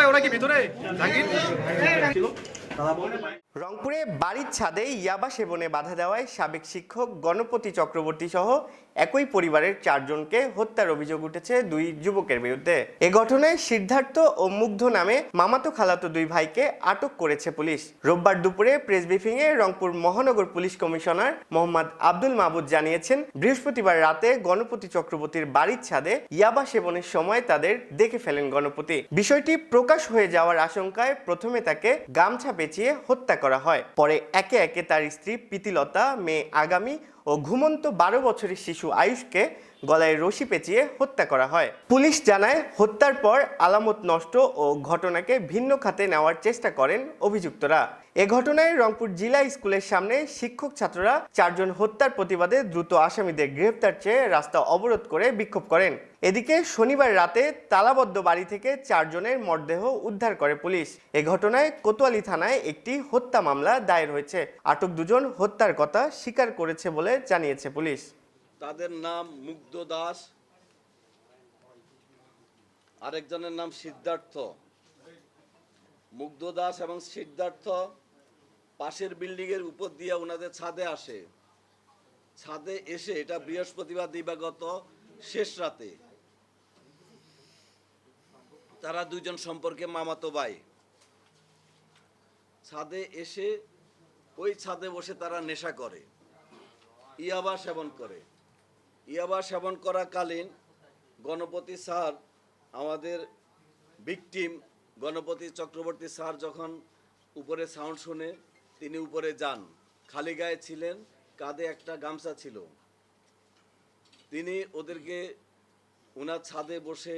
ওরা কি ভিতরে রংপুরে বাড়ির ছাদে ইয়াবা সেবনে বাধা দেওয়ায় সাবেক শিক্ষক গণপতি চক্রবর্তী সহ একই পরিবারের 4 জনকে হত্যার অভিযোগ উঠেছে 2 যুবকের বিরুদ্ধে। এ ঘটনায় সিদ্ধার্থ ও মুগ্ধ নামে মামাতো খালাতো 2 ভাইকে আটক করেছে পুলিশ। রোববার দুপুরে প্রেস ব্রিফিংয়ে রংপুর মহানগর পুলিশ কমিশনার মোহাম্মদ আব্দুল মাহবুদ জানিয়েছেন, বৃহস্পতিবার রাতে গণপতি চক্রবর্তীর বাড়ির ছাদে ইয়াবা সেবনের সময় তাদের দেখে ফেলেন গণপতি। বিষয়টি প্রকাশ হয়ে যাওয়ার আশঙ্কায় প্রথমে তাকে গামছা পেঁচিয়ে হত্যা করা হয়। পরে একে একে তার স্ত্রী প্রীতিলতা, মেয়ে আগামী ও ঘুমন্ত 12 বছরের শিশু আয়ুষকে গলায় রশি পেঁচিয়ে হত্যা করা হয়। পুলিশ জানায়, হত্যার পর আলামত নষ্ট ও ঘটনাকে ভিন্ন খাতে নেওয়ার চেষ্টা করেন অভিযুক্তরা। এ ঘটনায় রংপুর জিলা স্কুলের সামনে শিক্ষক ছাত্ররা 4 জন হত্যার প্রতিবাদে দ্রুত আসামিদের গ্রেফতার চেয়ে রাস্তা অবরোধ করে বিক্ষোভ করেন। এদিকে শনিবার রাতে তালাবদ্ধ বাড়ি থেকে 4 জনের মরদেহ উদ্ধার করে পুলিশ। এ ঘটনায় কোতোয়ালি থানায় একটি হত্যা মামলা দায়ের হয়েছে। আটক 2 জন হত্যার কথা স্বীকার করেছে বলে জানিয়েছে পুলিশ। তাদের নাম মুগ্ধ দাস, আরেকজনের নাম সিদ্ধার্থ। মুগ্ধ দাস এবং সিদ্ধার্থ পাশের বিল্ডিং এর উপর দিয়ে ওনাদের ছাদে আসে। ছাদে এসে, এটা বৃহস্পতিবার দিবাগত শেষ রাতে, তারা 2 জন সম্পর্কে মামাতো ভাই। ছাদে এসে ওই ছাদে বসে তারা নেশা করে, ইয়াবা সেবন করে। ইয়াবা সেবন করাকালীন গণপতি স্যার, আমাদের ভিকটিম গণপতি চক্রবর্তী স্যার যখন উপরে সাউন্ড শুনে তিনি উপরে যান। খালি গায়ে ছিলেন, কাঁধে একটা গামছা ছিল। তিনি ওদেরকে ওনার ছাদে বসে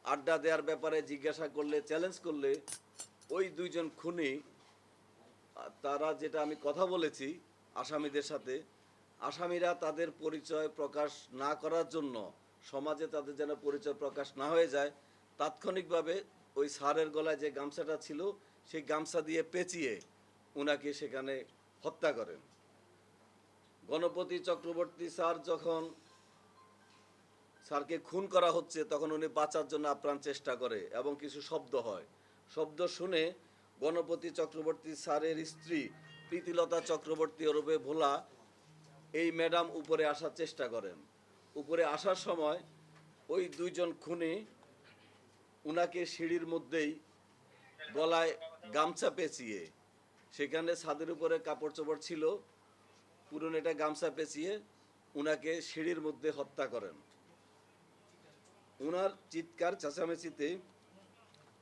আড্ডা দেওয়ার ব্যাপারে জিজ্ঞাসা করলে, চ্যালেঞ্জ করলে, ওই 2 জন খুনি, তারা যেটা আমি কথা বলেছি আসামিদের সাথে, আসামিরা তাদের পরিচয় প্রকাশ না করার জন্য, সমাজে তাদের যেন পরিচয় প্রকাশ না হয়ে যায়, তাৎক্ষণিকভাবে ওই স্যারের গলায় যে গামছাটা ছিল সেই গামছা দিয়ে পেঁচিয়ে ওনাকে সেখানে হত্যা করেন। গণপতি চক্রবর্তী স্যার যখন স্যারকে খুন করা হচ্ছে তখন উনি বাঁচার জন্য আপ্রাণ চেষ্টা করে এবং কিছু শব্দ হয়। শব্দ শুনে গণপতি চক্রবর্তী স্যারের স্ত্রী প্রীতিলতা চক্রবর্তী ওরফে ভোলা, এই ম্যাডাম উপরে আসার চেষ্টা করেন। উপরে আসার সময় ওই 2 জন খুনি উনাকে সিঁড়ির মধ্যেই গলায় গামছা পেঁচিয়ে, সেখানে ছাদের উপরে কাপড় চোপড় ছিল, পুরনো এটা গামছা পেঁচিয়ে উনাকে সিঁড়ির মধ্যে হত্যা করেন। উনার চিৎকার চেঁচামেচিতে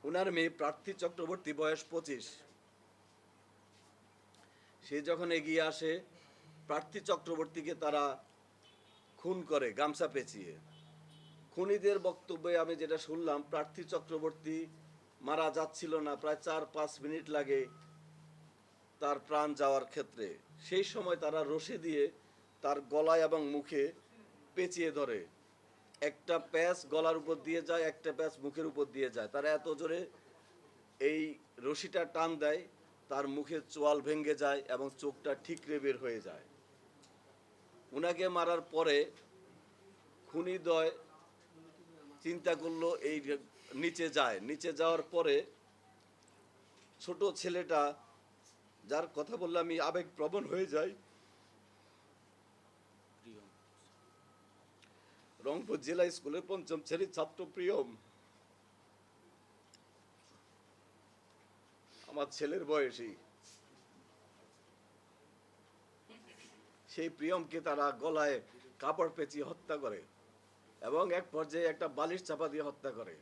উনার মেয়ে প্রার্থী চক্রবর্তী, বয়স 25, সে যখন এগিয়ে আসে, প্রার্থী চক্রবর্তীকে তারা খুন করে গামছা পেঁচিয়ে। খুনিদের বক্তব্যে আমি যেটা শুনলাম, প্রার্থী চক্রবর্তী মারা যাচ্ছিল না, প্রায় 4-5 মিনিট লাগে তার প্রাণ যাওয়ার ক্ষেত্রে। সেই সময় তারা রশি দিয়ে তার গলায় এবং মুখে পেঁচিয়ে ধরে। একটা প্যাচ গলার উপর দিয়ে যায়, একটা প্যাচ মুখের উপর দিয়ে যায়। তারা এত জোরে এই রশিটা টান দেয়, তার মুখের চোয়াল ভেঙে যায় এবং চোখটা ঠিকরে বের হয়ে যায়। উনাকে মারার পরে খুনিদ্বয় চিন্তা করলো এই নিচে যায়। নিচে যাওয়ার পরে ছোট ছেলেটা, যার কথা বললে আমি আবেগপ্রবণ হয়ে যাই, রংপুর জেলা স্কুলের 5ম শ্রেণীর ছাত্র প্রিয়ম, আমার ছেলের বয়সী, সেই প্রিয়মকে তারা গলায় কাপড় পেঁচিয়ে হত্যা করে এবং এক পর্যায়ে একটা বালিশ চাপা দিয়ে হত্যা করে।